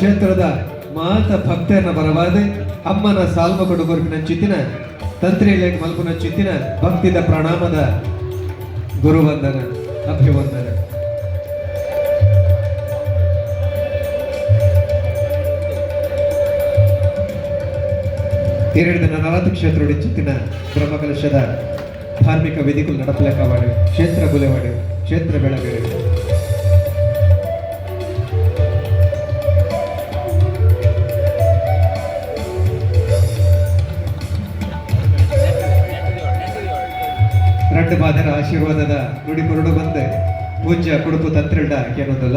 ಕ್ಷೇತ್ರದ ಮಾತ ಭಕ್ತರನ್ನ ಬರವಾದೆ ಅಮ್ಮನ ಸಾಲ್ವ ಕೊಡುಗೊರ್ಪಿನ ಚಿತ್ತಿನ ತಂತ್ರಿಲೇಖ ಮಲ್ಪುನ ಚಿತ್ತಿನ ಭಕ್ತಿದ ಪ್ರಣಾಮದ ಗುರುವಂದನ ಅಭಿವಂದನ. ಎರಡು ದಿನ 40 ಕ್ಷೇತ್ರ ಚಿತ್ತಿನ ಬ್ರಹ್ಮಕಲಶದ ಧಾರ್ಮಿಕ ವಿಧಿಗಳು ನಡಪಲೇಕವಾಡಿ ಕ್ಷೇತ್ರ ಗುಲೆವಾಡಿ ಕ್ಷೇತ್ರ ಬೆಳಬೇಡಿ ರೆಡ್ಡು ಬಾದರ ಆಶೀರ್ವಾದದ ನುಡಿ ಕುರುಡು ಬಂದೆ ಪೂಜ್ಯ ಕುಡುಪು ತಂತ್ರಿಡ ಏನೊಂದಲ್ಲ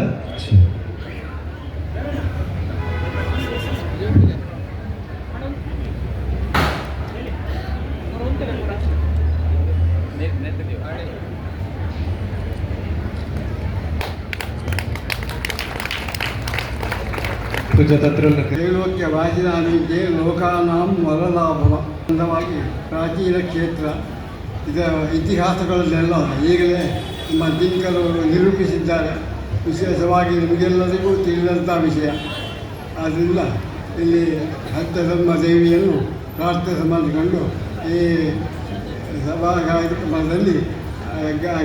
ಪೂಜ್ಯ ತಂತ್ರಲ್ಲ ತ್ರೈಲೋಕ್ಯ ವಾಸಿನಾನಿಗೆ ಲೋಕಾನಾಂ ವರಲಾಭವ ಅಂದವಾಗಿ ಪ್ರಾಚೀನ ಕ್ಷೇತ್ರ ಇದರ ಇತಿಹಾಸಗಳನ್ನೆಲ್ಲ ಈಗಲೇ ನಮ್ಮ ದಿನಕರು ನಿರೂಪಿಸಿದ್ದಾರೆ. ವಿಶೇಷವಾಗಿ ನಿಮಗೆಲ್ಲರಿಗೂ ತಿಳಿದಂಥ ವಿಷಯ. ಆದ್ದರಿಂದ ಇಲ್ಲಿ ಸತ್ಯಧರ್ಮ ದೇವಿಯನ್ನು ಪ್ರಾರ್ಥನೆ ಮಾಡಿಕೊಂಡು ಈ ಸಭಾ ಕಾರ್ಯಕ್ರಮದಲ್ಲಿ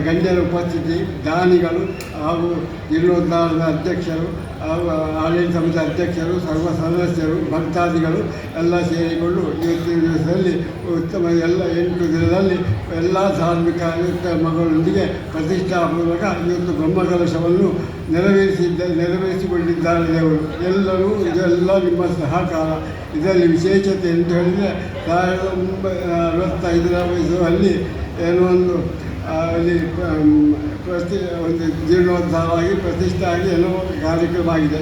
ಗಣ್ಯರ ಉಪಸ್ಥಿತಿ, ದಾನಿಗಳು ಹಾಗೂ ಜೀರ್ಣೋದ್ಧಾರದ ಅಧ್ಯಕ್ಷರು ಹಾಗೂ ಆಡಳಿತ ಸಮಿತಿ ಅಧ್ಯಕ್ಷರು, ಸರ್ವ ಸದಸ್ಯರು, ಭಕ್ತಾದಿಗಳು ಎಲ್ಲ ಸೇರಿಕೊಂಡು ಇವತ್ತಿನ ದಿವಸದಲ್ಲಿ ಉತ್ತಮ 8 ದಿನದಲ್ಲಿ ಎಲ್ಲ ಧಾರ್ಮಿಕ ಕಾರ್ಯಕ್ರಮಗಳೊಂದಿಗೆ ಪ್ರತಿಷ್ಠಾಪೂರ್ವಕ ಇವತ್ತು ಬ್ರಹ್ಮಕಲಶವನ್ನು ನೆರವೇರಿಸಿಕೊಂಡಿದ್ದಾರೆ ದೇವರು. ಎಲ್ಲರೂ ಇದೆಲ್ಲ ನಿಮ್ಮ ಸಹಕಾರ. ಇದರಲ್ಲಿ ವಿಶೇಷತೆ ಎಂದು ಹೇಳಿದರೆ 1965ರ ವಯಸ್ಸಲ್ಲಿ ಏನೋ ಒಂದು ಅಲ್ಲಿ ಒಂದು ಜೀರ್ಣೋದ್ಧಾರವಾಗಿ ಪ್ರತಿಷ್ಠೆ ಆಗಿ ಏನೋ ಕಾರ್ಯಕ್ರಮ ಆಗಿದೆ.